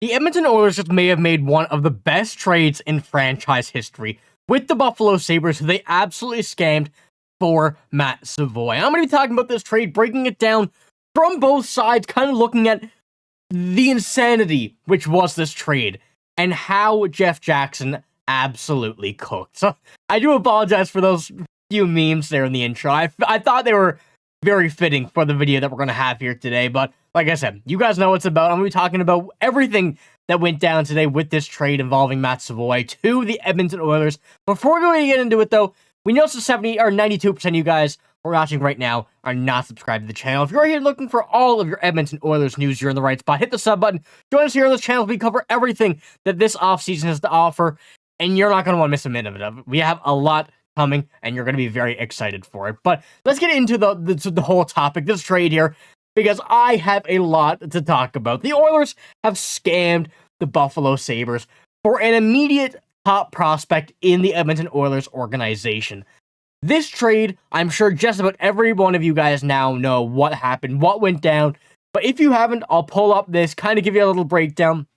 The Edmonton Oilers just may have made one of the best trades in franchise history with the Buffalo Sabres, who they absolutely scammed for Matt Savoie. I'm going to be talking about this trade, breaking it down from both sides, kind of looking at the insanity which was this trade and how Jeff Jackson absolutely cooked. So I do apologize for those few memes there in the intro. I thought they were very fitting for the video that we're going to have here today, but like I said, you guys know what it's about. I'm going to be talking about everything that went down today with this trade involving Matt Savoie to the Edmonton Oilers. Before we're going to get into it, though, we know so 70 or 92% of you guys who are watching right now are not subscribed to the channel. If you're here looking for all of your Edmonton Oilers news, you're in the right spot. Hit the sub button. Join us here on this channel. We cover everything that this offseason has to offer, and you're not going to want to miss a minute of it. We have a lot coming, and you're going to be very excited for it. But let's get into the whole topic, this trade here, because I have a lot to talk about. The Oilers have scammed the Buffalo Sabres for an immediate top prospect in the Edmonton Oilers organization. This trade, I'm sure just about every one of you guys now know what happened, what went down. But if you haven't, I'll pull up this, kind of give you a little breakdown.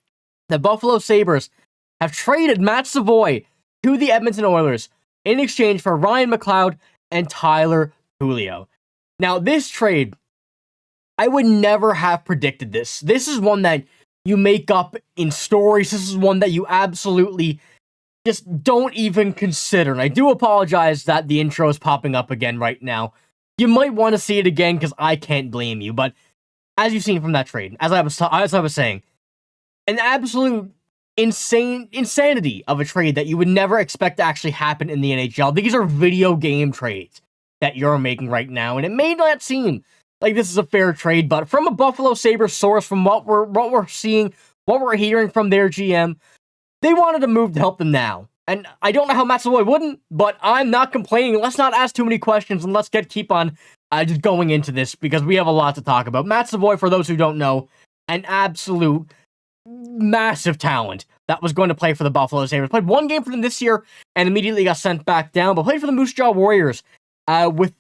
The Buffalo Sabres have traded Matt Savoie to the Edmonton Oilers in exchange for Ryan McLeod and Tyler Julio. Now, this trade, I would never have predicted this. This is one that you make up in stories. This is one that you absolutely just don't even consider. And I do apologize that the intro is popping up again right now. You might want to see it again because I can't blame you. But as you've seen from that trade, as I was saying, an absolute insanity of a trade that you would never expect to actually happen in the NHL. These are video game trades that you're making right now, and it may not seem like this is a fair trade, but from a Buffalo Sabres source, from what we're seeing, what we're hearing from their GM, they wanted a move to help them now. And I don't know how Matt Savoie wouldn't, but I'm not complaining. Let's not ask too many questions, and let's keep on just going into this, because we have a lot to talk about. Matt Savoie, for those who don't know, an absolute massive talent that was going to play for the Buffalo Sabres. Played one game for them this year and immediately got sent back down, but played for the Moose Jaw Warriors with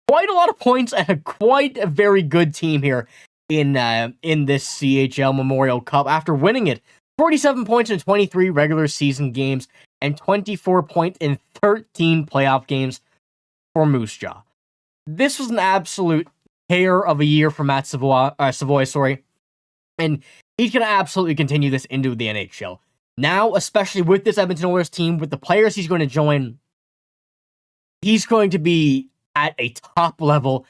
quite a lot of points and quite a very good team here in this CHL Memorial Cup after winning it. 47 points in 23 regular season games and 24 points in 13 playoff games for Moose Jaw. This was an absolute tear of a year for Matt Savoie, and he's going to absolutely continue this into the NHL. Now, especially with this Edmonton Oilers team, with the players he's going to join, he's going to be at a top level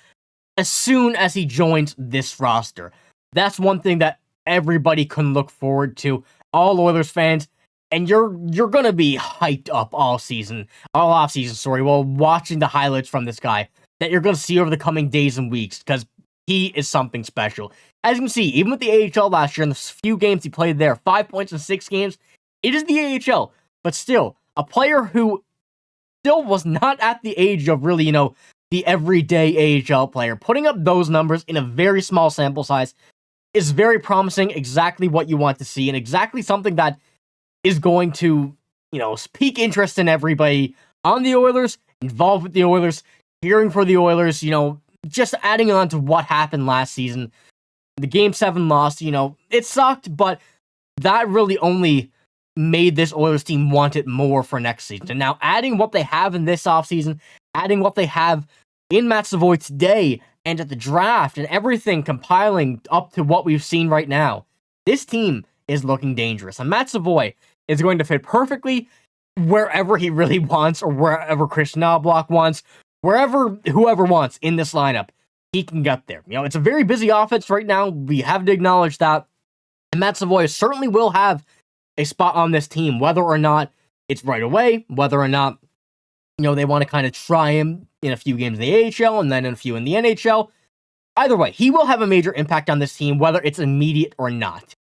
as soon as he joins this roster. That's one thing that everybody can look forward to, all Oilers fans, and you're going to be hyped up all offseason, while watching the highlights from this guy that you're going to see over the coming days and weeks, because he is something special. As you can see, even with the AHL last year, in the few games he played there, 5 points in 6 games, it is the AHL, but still, a player who was not at the age of really, the everyday AHL player. Putting up those numbers in a very small sample size is very promising, exactly what you want to see, and exactly something that is going to, pique interest in everybody on the Oilers, involved with the Oilers, cheering for the Oilers, just adding on to what happened last season. The Game 7 loss, it sucked, but that really only made this Oilers team want it more for next season. And now adding what they have in this offseason, adding what they have in Matt Savoie today and at the draft and everything compiling up to what we've seen right now, this team is looking dangerous. And Matt Savoie is going to fit perfectly wherever he really wants, or wherever Kris Knoblauch wants, whoever wants in this lineup, he can get there. It's a very busy offense right now. We have to acknowledge that. And Matt Savoie certainly will have a spot on this team, whether or not it's right away, whether or not, they want to kind of try him in a few games in the AHL and then in a few in the NHL. Either way, he will have a major impact on this team, whether it's immediate or not.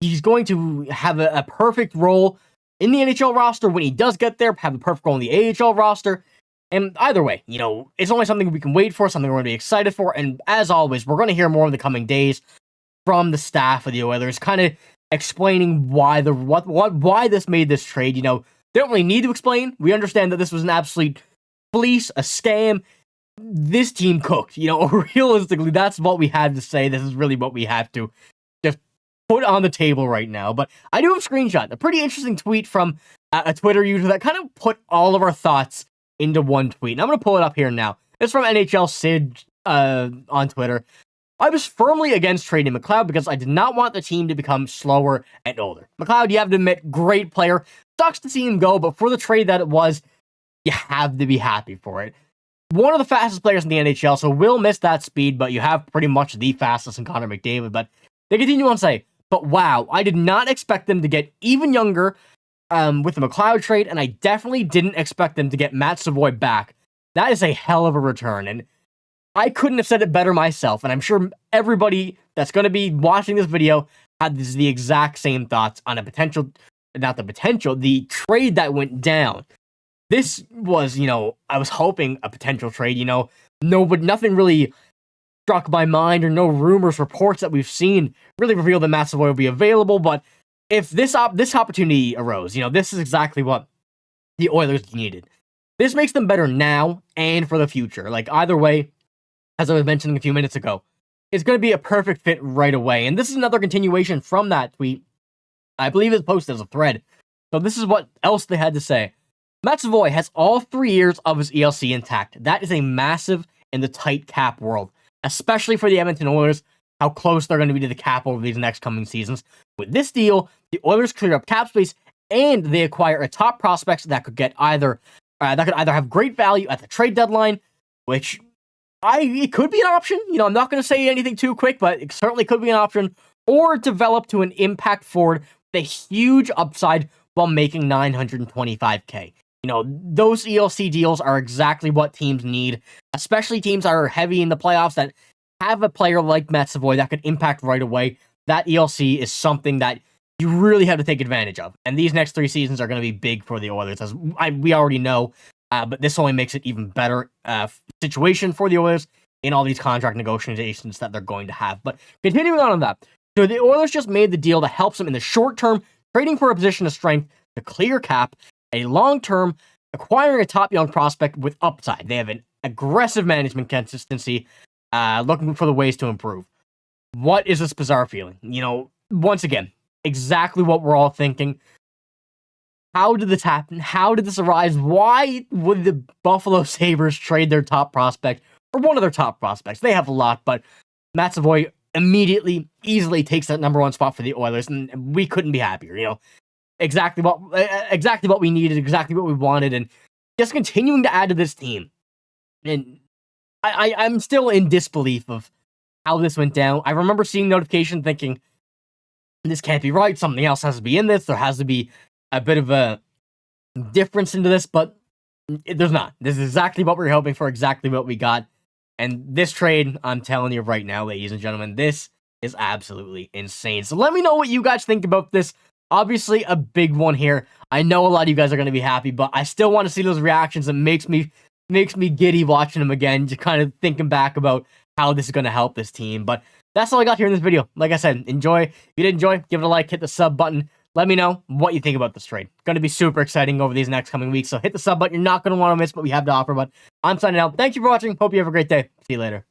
He's going to have a perfect role in the NHL roster when he does get there, have a perfect role in the AHL roster. And either way, it's only something we can wait for, something we're going to be excited for. And as always, we're going to hear more in the coming days from the staff of the Oilers, kind of explaining why this made this trade. They don't really need to explain. We understand that this was an absolute fleece, a scam. This team cooked. Realistically, that's what we had to say. This is really what we have to just put on the table right now. But I do have a screenshot, a pretty interesting tweet from a Twitter user that kind of put all of our thoughts into one tweet. And I'm going to pull it up here now. It's from NHL Sid on Twitter. I was firmly against trading McLeod because I did not want the team to become slower and older. McLeod, you have to admit, great player. Sucks to see him go, but for the trade that it was, you have to be happy for it. One of the fastest players in the NHL, so will miss that speed, but you have pretty much the fastest in Connor McDavid. But they continue on to say, but wow, I did not expect them to get even younger with the McLeod trade, and I definitely didn't expect them to get Matt Savoie back. That is a hell of a return, and I couldn't have said it better myself, and I'm sure everybody that's going to be watching this video had the exact same thoughts on the trade that went down. This was, I was hoping a potential trade, nothing really struck my mind, or no rumors, reports that we've seen really reveal that Matt Savoie will be available, but if this opportunity arose, this is exactly what the Oilers needed. This makes them better now and for the future. Like, either way, as I was mentioning a few minutes ago, it's going to be a perfect fit right away. And this is another continuation from that tweet. I believe it's posted as a thread. So this is what else they had to say. Matt Savoie has all 3 years of his ELC intact. That is a massive in the tight cap world, especially for the Edmonton Oilers, how close they're going to be to the cap over these next coming seasons. With this deal, the Oilers clear up cap space and they acquire a top prospects that could get either have great value at the trade deadline, which it could be an option. I'm not going to say anything too quick, but it certainly could be an option, or develop to an impact forward with a huge upside while making $925K. Those ELC deals are exactly what teams need, especially teams that are heavy in the playoffs that have a player like Matt Savoie that could impact right away. That ELC is something that you really have to take advantage of. And these next 3 seasons are going to be big for the Oilers, as we already know. But this only makes it even better situation for the Oilers in all these contract negotiations that they're going to have. But continuing on that, so the Oilers just made the deal that helps them in the short term, trading for a position of strength to clear cap, a long term, acquiring a top young prospect with upside. They have an aggressive management consistency, looking for the ways to improve. What is this bizarre feeling? Once again, exactly what we're all thinking. How did this happen? How did this arise? Why would the Buffalo Sabres trade their top prospect, or one of their top prospects? They have a lot, but Matt Savoie easily takes that number 1 spot for the Oilers, and we couldn't be happier. Exactly what we needed, exactly what we wanted, and just continuing to add to this team. And I'm still in disbelief of how this went down. I remember seeing notification thinking, this can't be right, something else has to be in this, there has to be a bit of a difference into this, but there's not. This is exactly what we were hoping for, exactly what we got. And this trade, I'm telling you right now, ladies and gentlemen, this is absolutely insane. So let me know what you guys think about this. Obviously, a big one here. I know a lot of you guys are going to be happy, but I still want to see those reactions. It makes me giddy watching them again, just kind of thinking back about how this is going to help this team. But that's all I got here in this video. Like I said, enjoy. If you did enjoy, give it a like, hit the sub button. Let me know what you think about this trade. It's going to be super exciting over these next coming weeks, so hit the sub button. You're not going to want to miss what we have to offer, but I'm signing out. Thank you for watching. Hope you have a great day. See you later.